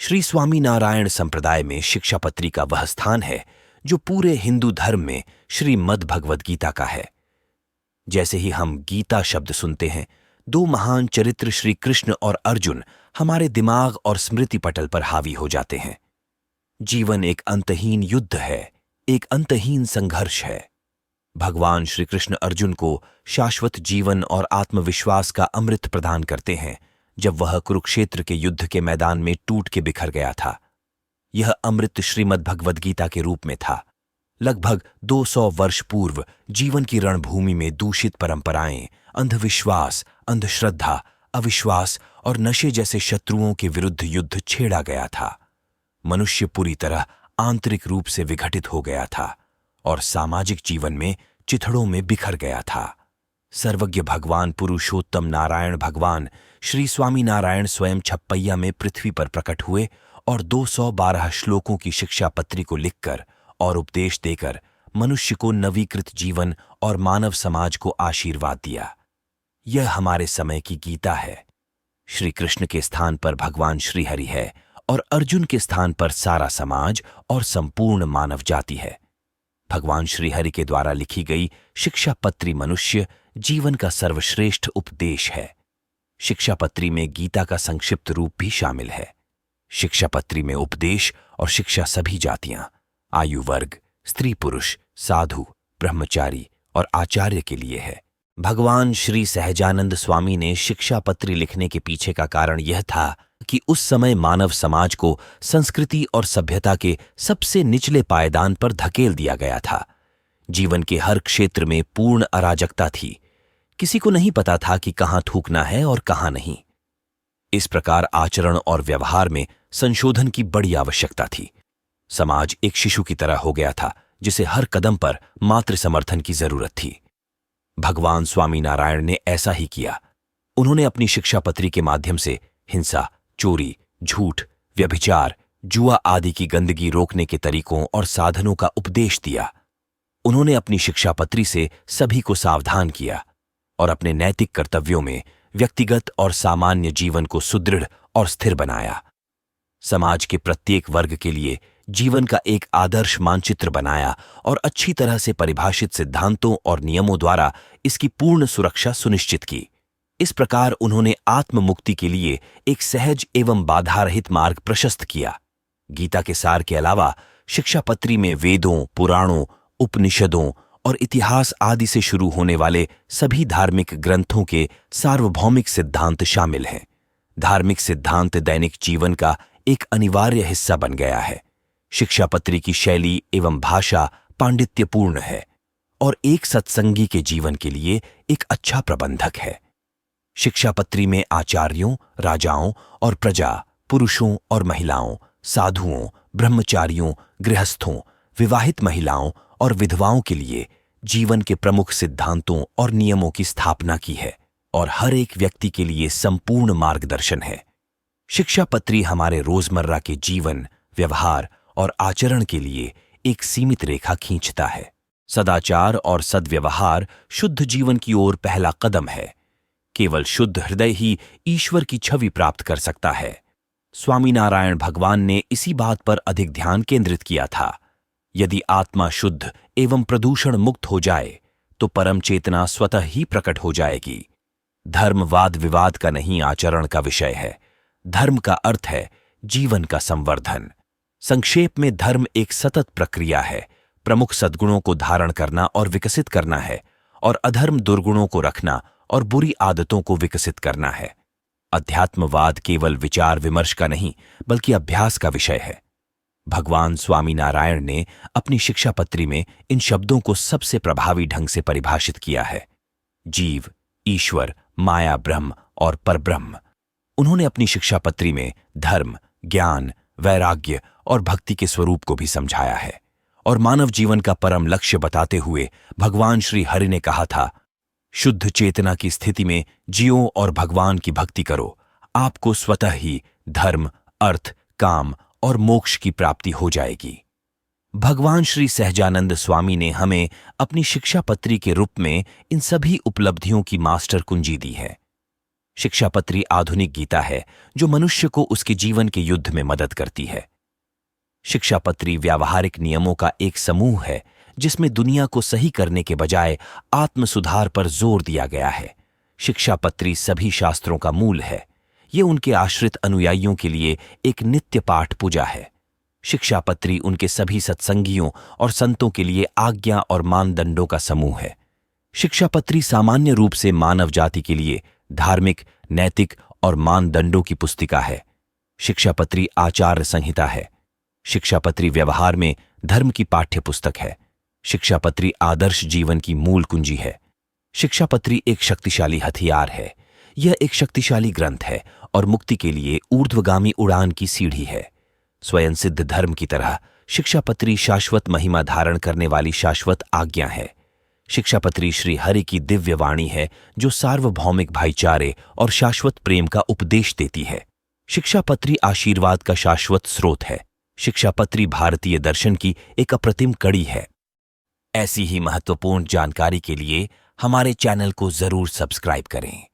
श्री स्वामीनारायण संप्रदाय में शिक्षापत्री का वह स्थान है जो पूरे हिंदू धर्म में श्रीमद् भगवद गीता का है। जैसे ही हम गीता शब्द सुनते हैं, दो महान चरित्र श्री कृष्ण और अर्जुन हमारे दिमाग और स्मृति पटल पर हावी हो जाते हैं। जीवन एक अंतहीन युद्ध है, एक अंतहीन संघर्ष है। भगवान श्री कृष्ण अर्जुन को शाश्वत जीवन और आत्मविश्वास का अमृत प्रदान करते हैं जब वह कुरुक्षेत्र के युद्ध के मैदान में टूट के बिखर गया था। यह अमृत श्रीमद् भगवद गीता के रूप में था। लगभग 200 वर्ष पूर्व जीवन की रणभूमि में दूषित परंपराएं, अंधविश्वास, अंधश्रद्धा, अविश्वास और नशे जैसे शत्रुओं के विरुद्ध युद्ध छेड़ा गया था। मनुष्य पूरी तरह आंतरिक रूप से विघटित हो गया था और सामाजिक जीवन में चिथड़ों में बिखर गया था। सर्वज्ञ भगवान पुरुषोत्तम नारायण भगवान श्री स्वामीनारायण स्वयं छप्पैया में पृथ्वी पर प्रकट हुए और 212 श्लोकों की शिक्षा पत्री को लिखकर और उपदेश देकर मनुष्य को नवीकृत जीवन और मानव समाज को आशीर्वाद दिया। यह हमारे समय की गीता है। श्री कृष्ण के स्थान पर भगवान श्रीहरि है और अर्जुन के स्थान पर सारा समाज और संपूर्ण मानव जाति है। भगवान श्रीहरि के द्वारा लिखी गई शिक्षा पत्री मनुष्य जीवन का सर्वश्रेष्ठ उपदेश है। शिक्षा पत्री में गीता का संक्षिप्त रूप भी शामिल है। शिक्षा पत्री में उपदेश और शिक्षा सभी जातियां, आयु वर्ग, स्त्री पुरुष, साधु, ब्रह्मचारी और आचार्य के लिए है। भगवान श्री सहजानंद स्वामी ने शिक्षा पत्री लिखने के पीछे का कारण यह था कि उस समय मानव समाज को संस्कृति और सभ्यता के सबसे निचले पायदान पर धकेल दिया गया था। जीवन के हर क्षेत्र में पूर्ण अराजकता थी। किसी को नहीं पता था कि कहां थूकना है और कहां नहीं। इस प्रकार आचरण और व्यवहार में संशोधन की बड़ी आवश्यकता थी। समाज एक शिशु की तरह हो गया था जिसे हर कदम पर मातृ समर्थन की जरूरत थी। भगवान स्वामीनारायण ने ऐसा ही किया। उन्होंने अपनी शिक्षा पत्री के माध्यम से हिंसा, चोरी, झूठ, व्यभिचार, जुआ आदि की गंदगी रोकने के तरीकों और साधनों का उपदेश दिया। उन्होंने अपनी शिक्षा पत्री से सभी को सावधान किया और अपने नैतिक कर्तव्यों में व्यक्तिगत और सामान्य जीवन को सुदृढ़ और स्थिर बनाया। समाज के प्रत्येक वर्ग के लिए जीवन का एक आदर्श मानचित्र बनाया और अच्छी तरह से परिभाषित सिद्धांतों और नियमों द्वारा इसकी पूर्ण सुरक्षा सुनिश्चित की। इस प्रकार उन्होंने आत्म मुक्ति के लिए एक सहज एवं बाधारहित मार्ग प्रशस्त किया। गीता के सार के अलावा शिक्षा पत्री में वेदों, पुराणों, उपनिषदों और इतिहास आदि से शुरू होने वाले सभी धार्मिक ग्रंथों के सार्वभौमिक सिद्धांत शामिल हैं। धार्मिक सिद्धांत दैनिक जीवन का एक अनिवार्य हिस्सा बन गया है। शिक्षा पत्री की शैली एवं भाषा पांडित्यपूर्ण है और एक सत्संगी के जीवन के लिए एक अच्छा प्रबंधक है। शिक्षा पत्री में आचार्यों, राजाओं और प्रजा, पुरुषों और महिलाओं, साधुओं, ब्रह्मचारियों, गृहस्थों, विवाहित महिलाओं और विधवाओं के लिए जीवन के प्रमुख सिद्धांतों और नियमों की स्थापना की है और हर एक व्यक्ति के लिए संपूर्ण मार्गदर्शन है। शिक्षा पत्री हमारे रोजमर्रा के जीवन, व्यवहार और आचरण के लिए एक सीमित रेखा खींचता है। सदाचार और सद्व्यवहार शुद्ध जीवन की ओर पहला कदम है। केवल शुद्ध हृदय ही ईश्वर की छवि प्राप्त कर सकता है। स्वामीनारायण भगवान ने इसी बात पर अधिक ध्यान केंद्रित किया था। यदि आत्मा शुद्ध एवं प्रदूषण मुक्त हो जाए तो परम चेतना स्वतः ही प्रकट हो जाएगी। धर्म वाद विवाद का नहीं, आचरण का विषय है। धर्म का अर्थ है जीवन का संवर्धन। संक्षेप में धर्म एक सतत प्रक्रिया है। प्रमुख सद्गुणों को धारण करना और विकसित करना है और अधर्म दुर्गुणों को रखना और बुरी आदतों को विकसित करना है। अध्यात्मवाद केवल विचार विमर्श का नहीं बल्कि अभ्यास का विषय है। भगवान स्वामीनारायण ने अपनी शिक्षा पत्री में इन शब्दों को सबसे प्रभावी ढंग से परिभाषित किया है। जीव, ईश्वर, माया, ब्रह्म और परब्रह्म। उन्होंने अपनी शिक्षा पत्री में धर्म, ज्ञान, वैराग्य और भक्ति के स्वरूप को भी समझाया है और मानव जीवन का परम लक्ष्य बताते हुए भगवान श्री हरि ने कहा था, शुद्ध चेतना की स्थिति में जियो और भगवान की भक्ति करो। आपको स्वतः ही धर्म, अर्थ, काम और मोक्ष की प्राप्ति हो जाएगी। भगवान श्री सहजानंद स्वामी ने हमें अपनी शिक्षा पत्री के रूप में इन सभी उपलब्धियों की मास्टर कुंजी दी है। शिक्षापत्री आधुनिक गीता है जो मनुष्य को उसके जीवन के युद्ध में मदद करती है। शिक्षापत्री व्यावहारिक नियमों का एक समूह है जिसमें दुनिया को सही करने के बजाय आत्म सुधार पर जोर दिया गया है। शिक्षापत्री सभी शास्त्रों का मूल है। ये उनके आश्रित अनुयायियों के लिए एक नित्य पाठ पूजा है। शिक्षापत्री उनके सभी सत्संगियों और संतों के लिए आज्ञा और मानदंडों का समूह है। शिक्षापत्री सामान्य रूप से मानव जाति के लिए धार्मिक, नैतिक और मानदंडों की पुस्तिका है। शिक्षापत्री आचार्य संहिता है। शिक्षापत्री व्यवहार में धर्म की पाठ्य पुस्तक है। शिक्षापत्री आदर्श जीवन की मूल कुंजी है। शिक्षापत्री एक शक्तिशाली हथियार है। यह एक शक्तिशाली ग्रंथ है और मुक्ति के लिए ऊर्ध्वगामी उड़ान की सीढ़ी है। स्वयं सिद्ध धर्म की तरह शिक्षापत्री शाश्वत महिमा धारण करने वाली शाश्वत आज्ञा है। शिक्षापत्री श्री हरि की दिव्य वाणी है जो सार्वभौमिक भाईचारे और शाश्वत प्रेम का उपदेश देती है। शिक्षापत्री आशीर्वाद का शाश्वत स्रोत है। शिक्षापत्री भारतीय दर्शन की एक अप्रतिम कड़ी है। ऐसी ही महत्वपूर्ण जानकारी के लिए हमारे चैनल को जरूर सब्सक्राइब करें।